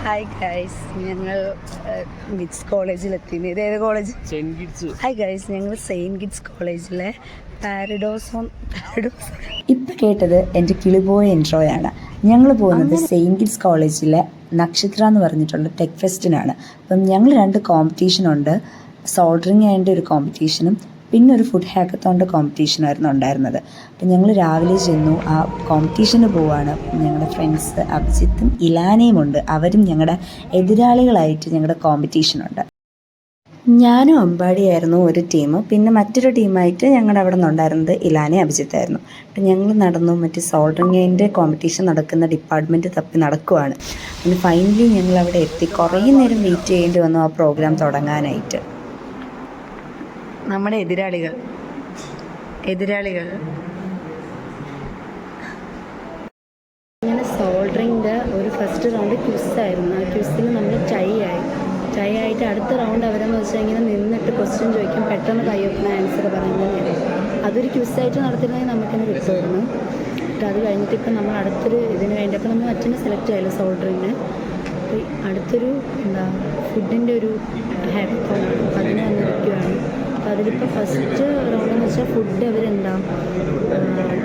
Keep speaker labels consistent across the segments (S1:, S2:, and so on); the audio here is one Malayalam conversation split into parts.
S1: ഹായ് ഗൈസ്, ഞങ്ങൾ കിഡ്സ് കോളേജിലെത്തി. ഇത് ഏത് കോളേജ്? ഹായ് ഗൈസ്, ഞങ്ങൾ സെയിൻറ്റ് കിഡ്സ് കോളേജിലെ പാരഡോസ്. ഇപ്പം കേട്ടത് എൻ്റെ കിളിപോയ ഇൻട്രോയാണ്. ഞങ്ങൾ പോകുന്നത് സെയിൻറ്റ് കിഡ്സ് കോളേജിലെ നക്ഷത്ര എന്ന് പറഞ്ഞിട്ടുള്ള ടെക് ഫെസ്റ്റിനാണ്. അപ്പം ഞങ്ങൾ 2 കോമ്പറ്റീഷനുണ്ട്. സോൾഡറിങ് അതിൻ്റെ ഒരു കോമ്പറ്റീഷനും പിന്നെ ഒരു ഫുഡ് ഹാക്കത്തോണിൻ്റെ കോമ്പറ്റീഷനായിരുന്നു ഉണ്ടായിരുന്നത്. അപ്പം ഞങ്ങൾ രാവിലെ ചെന്നു, ആ കോമ്പറ്റീഷന് പോവാണ്. ഞങ്ങളുടെ ഫ്രണ്ട്സ് അഭിജിത്തും ഇലാനയും ഉണ്ട്. അവരും ഞങ്ങളുടെ എതിരാളികളായിട്ട് ഞങ്ങളുടെ കോമ്പറ്റീഷനുണ്ട്. ഞാനും അമ്പാടിയായിരുന്നു ഒരു ടീം, പിന്നെ മറ്റൊരു ടീമായിട്ട് ഞങ്ങളുടെ അവിടെ നിന്നുണ്ടായിരുന്നത് ഇലാനയും അഭിജിത്തായിരുന്നു. അപ്പം ഞങ്ങൾ നടന്നു മറ്റ് സോൾഡറിങ്ങിൻ്റെ കോമ്പറ്റീഷൻ നടക്കുന്ന ഡിപ്പാർട്ട്മെൻറ്റ് തപ്പി നടക്കുവാണ്. പിന്നെ ഫൈനലി ഞങ്ങൾ അവിടെ എത്തി. കുറേ നേരം വെയിറ്റ് ചെയ്യേണ്ടി വന്നു ആ പ്രോഗ്രാം തുടങ്ങാനായിട്ട്. നമ്മുടെ എതിരാളികൾ ഇങ്ങനെ സോൾഡറിങ്ങിൻ്റെ ഒരു ഫസ്റ്റ് റൗണ്ട് ക്വിസായിരുന്നു. ആ ക്വിസിൽ നമ്മൾ ടൈ ആയിട്ട് അടുത്ത റൗണ്ട് അവരെന്ന് വെച്ചാൽ ഇങ്ങനെ നിന്നിട്ട് ക്വസ്റ്റ്യൻ ചോദിക്കും, പെട്ടെന്ന് കയ്യൊപ്പുന്ന ആൻസർ പറയുന്നത്. അതൊരു ക്വിസായിട്ട് നടത്തിയിരുന്നെങ്കിൽ നമുക്കിങ്ങനെ കിട്ടുമായിരുന്നു. എന്നിട്ട് അത് കഴിഞ്ഞിട്ട് ഇപ്പം നമ്മൾ അടുത്തൊരു ഇതിന് വേണ്ടി അപ്പോൾ നമ്മൾ മറ്റൊന്ന് സെലക്ട് ആയല്ലോ സോൾഡറിങ്ങിന്. അപ്പോൾ അടുത്തൊരു ഫുഡിൻ്റെ ഒരു ഹാക്കത്തോണാണ്. അപ്പോൾ അതിന് വന്നിരിക്കുകയാണ്. അപ്പോൾ അതിലിപ്പോൾ ഫസ്റ്റ് റൗണ്ടെന്ന് വെച്ചാൽ ഫുഡ്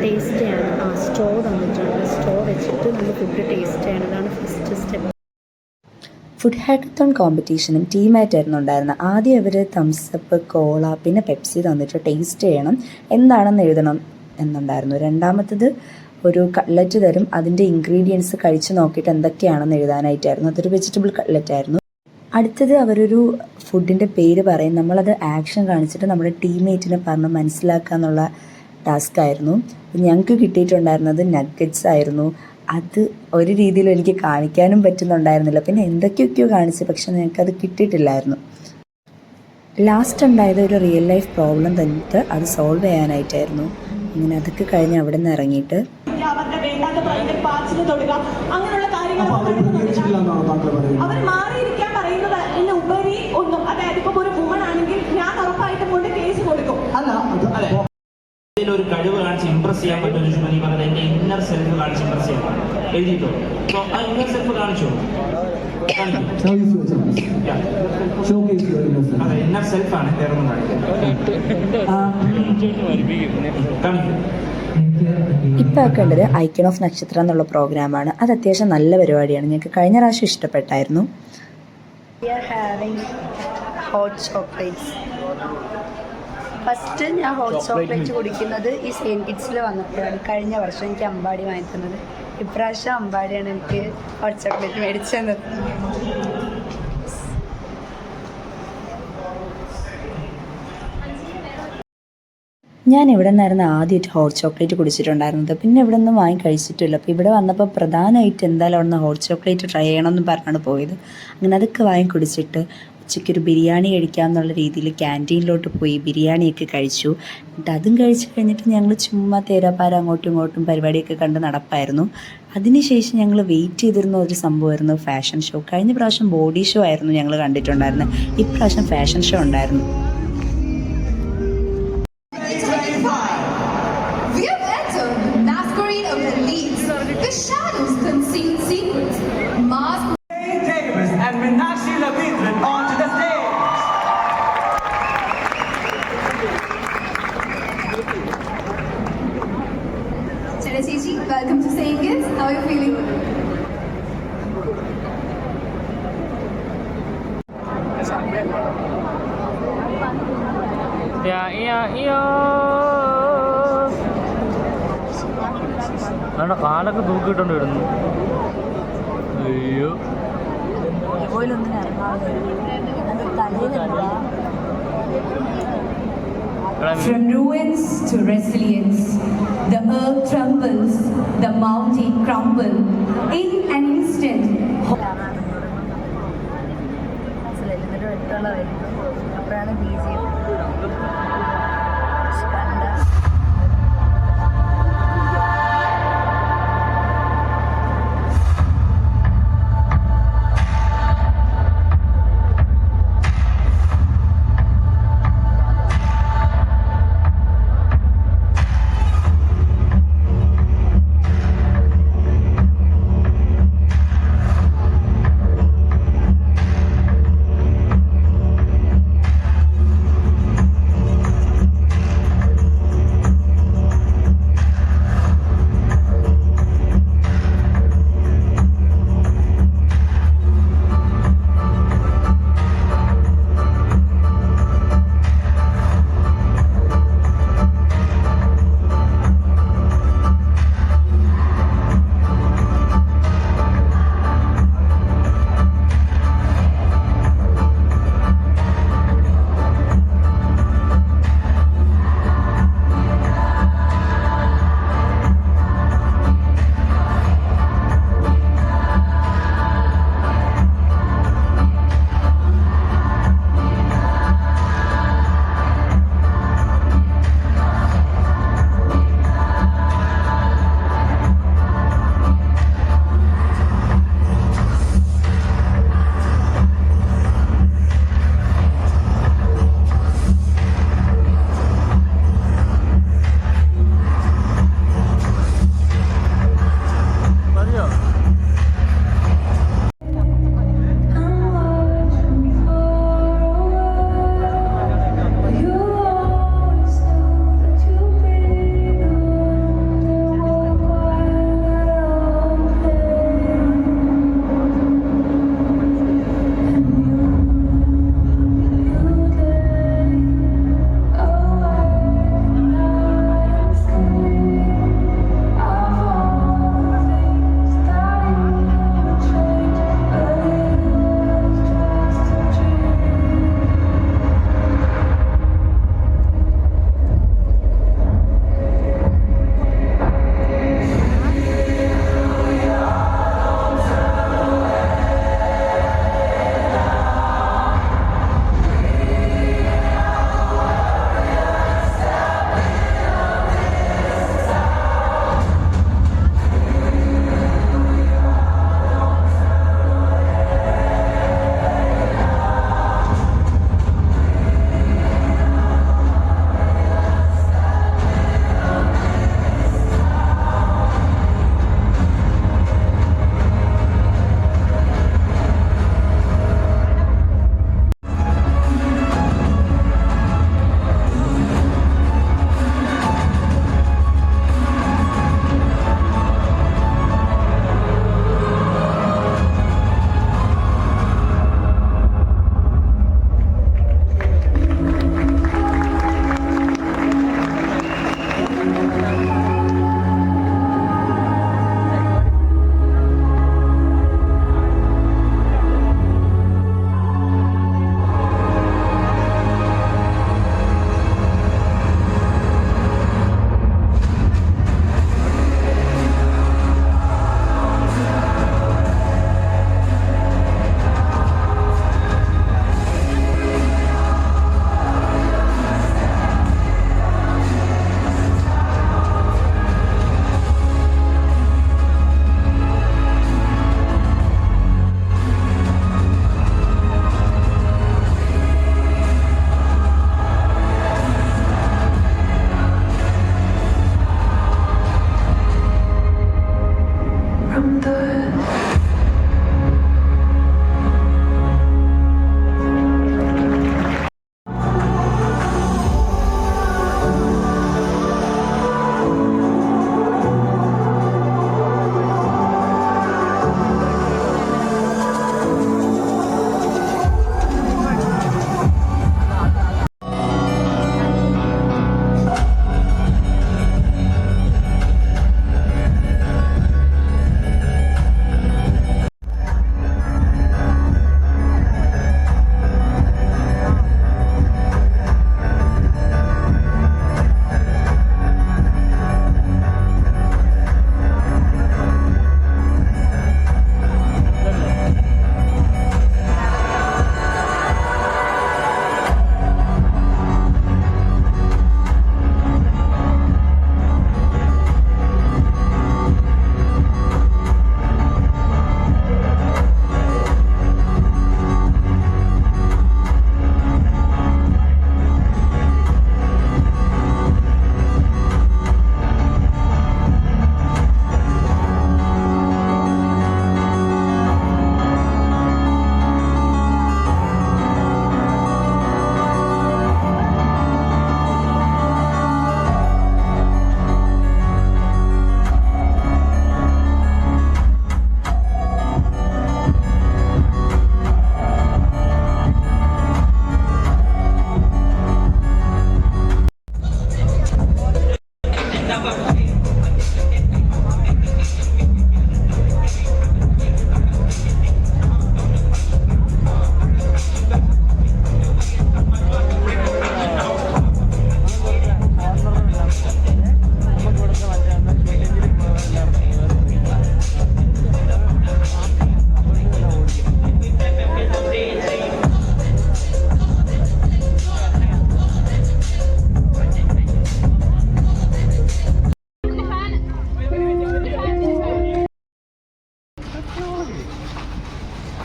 S1: ടേസ്റ്റ് ചെയ്യണം. സ്റ്റോ തന്നിട്ടുണ്ട്. സ്റ്റോ വെച്ചിട്ട് നമ്മൾ ഫുഡ് ടേസ്റ്റ് ചെയ്യണം. അതാണ് ഫസ്റ്റ് സ്റ്റെപ്പ്. ഫുഡ് ഹാക്കത്തോൺ കോമ്പറ്റീഷനും ടീമായിട്ടായിരുന്നു ഉണ്ടായിരുന്നത്. ആദ്യം അവർ തംസപ്പ്, കോള, പിന്നെ പെപ്സി തന്നിട്ട് ടേസ്റ്റ് ചെയ്യണം, എന്താണെന്ന് എഴുതണം എന്നുണ്ടായിരുന്നു. രണ്ടാമത്തത് ഒരു കട്ട്ലറ്റ് തരും. അതിൻ്റെ ഇൻഗ്രീഡിയൻസ് കഴിച്ച് നോക്കിയിട്ട് എന്തൊക്കെയാണെന്ന് എഴുതാനായിട്ടായിരുന്നു. അതൊരു വെജിറ്റബിൾ കട്ട്ലറ്റായിരുന്നു. അടുത്തത് അവരൊരു ഫുഡിൻ്റെ പേര് പറയും. നമ്മളത് ആക്ഷൻ കാണിച്ചിട്ട് നമ്മുടെ ടീംമേറ്റിനെ പറഞ്ഞ് മനസ്സിലാക്കുക എന്നുള്ള ടാസ്ക് ആയിരുന്നു. ഞങ്ങൾക്ക് കിട്ടിയിട്ടുണ്ടായിരുന്നത് നഗ്ഗറ്റ്സ് ആയിരുന്നു. അത് ഒരു രീതിയിലും എനിക്ക് കാണിക്കാനും പറ്റുന്നുണ്ടായിരുന്നില്ല. പിന്നെ എന്തൊക്കെയൊക്കെയോ കാണിച്ചു, പക്ഷെ ഞങ്ങൾക്കത് കിട്ടിയിട്ടില്ലായിരുന്നു. ലാസ്റ്റ് ഉണ്ടായത് ഒരു റിയൽ ലൈഫ് പ്രോബ്ലം തന്നിട്ട് അത് സോൾവ് ചെയ്യാനായിട്ടായിരുന്നു. അങ്ങനെ അതൊക്കെ കഴിഞ്ഞ് അവിടെ നിന്ന് ഇറങ്ങിയിട്ട്
S2: ഒരു കഴിവ് കാണിച്ച് ഇംപ്രസ് ചെയ്യാൻ പറ്റുമെന്ന് ചോദിച്ചു. പറഞ്ഞത് എൻ്റെ ഇന്നർ സെൽഫ് കാണിച്ച് ഇംപ്രസ് ചെയ്യാൻ എഴുതിയിട്ടോ. സോ ആ ഇന്നർ സെൽഫ് കാണിച്ചോ? അതെ, ഇന്നർ സെൽഫാണ്, വേറൊന്നും കാണിക്കും.
S1: ഇപ്പം ആക്കേണ്ടത് ഐക്കൺ ഓഫ് നക്ഷത്ര എന്നുള്ള പ്രോഗ്രാമാണ്. അത് അത്യാവശ്യം നല്ല പരിപാടിയാണ്. ഞങ്ങൾക്ക് കഴിഞ്ഞ പ്രാവശ്യം ഇഷ്ടപ്പെട്ടായിരുന്നു. ഫസ്റ്റ് ഞാൻ ഹോട്ട് ചോക്ലേറ്റ് കുടിക്കുന്നത് ഈ സെയിൻറ്റ് കിഡ്സിൽ വന്നപ്പോഴാണ്. കഴിഞ്ഞ വർഷം എനിക്ക് അമ്പാടി വാങ്ങി തന്നത്. ഇപ്രാവശ്യം അമ്പാടിയാണ് എനിക്ക് ഹോട്ട് ചോക്ലേറ്റ് മേടിച്ചു തന്നത്. ഞാൻ ഇവിടെ നിന്നായിരുന്നു ആദ്യമായിട്ട് ഹോട്ട് ചോക്ലേറ്റ് കുടിച്ചിട്ടുണ്ടായിരുന്നത്. പിന്നെ ഇവിടെ നിന്ന് വാങ്ങി കഴിച്ചിട്ടില്ല. അപ്പോൾ ഇവിടെ വന്നപ്പോൾ പ്രധാനമായിട്ട് എന്തായാലും അവിടെ നിന്ന് ഹോട്ട് ചോക്ലേറ്റ് ട്രൈ ചെയ്യണമെന്ന് പറഞ്ഞാണ് പോയത്. അങ്ങനെ അതൊക്കെ വാങ്ങി കുടിച്ചിട്ട് ഉച്ചയ്ക്കൊരു ബിരിയാണി കഴിക്കാമെന്നുള്ള രീതിയിൽ ക്യാൻറ്റീനിലോട്ട് പോയി ബിരിയാണിയൊക്കെ കഴിച്ചു. എന്നിട്ട് അതും കഴിച്ച് കഴിഞ്ഞിട്ട് ഞങ്ങൾ ചുമ്മാ തേരാപ്പാര അങ്ങോട്ടും ഇങ്ങോട്ടും പരിപാടിയൊക്കെ കണ്ട് നടപ്പായിരുന്നു. അതിനുശേഷം ഞങ്ങൾ വെയിറ്റ് ചെയ്തിരുന്ന ഒരു സംഭവമായിരുന്നു ഫാഷൻ ഷോ. കഴിഞ്ഞ പ്രാവശ്യം ബോഡി ഷോ ആയിരുന്നു ഞങ്ങൾ കണ്ടിട്ടുണ്ടായിരുന്നത്. ഇപ്രാവശ്യം ഫാഷൻ ഷോ ഉണ്ടായിരുന്നു.
S3: Welcome to Saint Kitts. How are you feeling?
S2: കാലൊക്കെ തൂക്കിയിട്ടുണ്ട് വരുന്നു. അയ്യോ,
S3: from ruins to resilience, the earth trembles, the mountain crumble in an instant.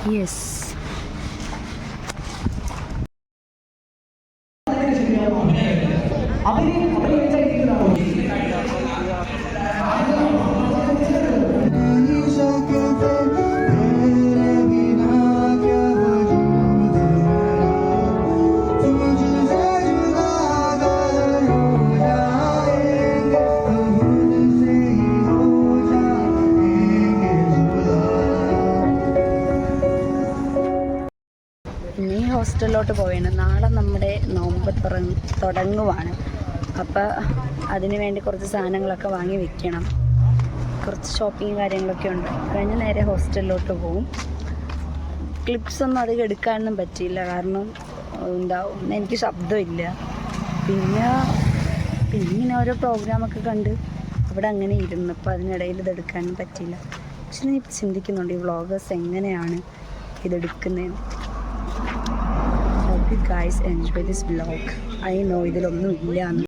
S1: Yes. ഇനി ഹോസ്റ്റലിലോട്ട് പോവുകയാണ്. നാളെ നമ്മുടെ നോമ്പ് തുടങ്ങുവാണ്. അപ്പോൾ അതിന് വേണ്ടി കുറച്ച് സാധനങ്ങളൊക്കെ വാങ്ങി വെക്കണം. കുറച്ച് ഷോപ്പിങ് കാര്യങ്ങളൊക്കെ ഉണ്ട്. കഴിഞ്ഞ് നേരെ ഹോസ്റ്റലിലോട്ട് പോകും. ക്ലിപ്സൊന്നും അധികം എടുക്കാനൊന്നും പറ്റിയില്ല, കാരണം എനിക്ക് ശബ്ദമില്ല. പിന്നെ ഇങ്ങനെ ഓരോ പ്രോഗ്രാമൊക്കെ കണ്ട് അവിടെ അങ്ങനെ ഇരുന്നു. അപ്പോൾ അതിനിടയിൽ ഇതെടുക്കാനും പറ്റിയില്ല. പക്ഷെ ഞാൻ ഇപ്പോൾ ചിന്തിക്കുന്നുണ്ട് ഈ വ്ളോഗേഴ്സ് എങ്ങനെയാണ് ഇതെടുക്കുന്നതെന്ന്. Hope you guys enjoy this vlog. I know ഇതിലൊന്നും ഇല്ല.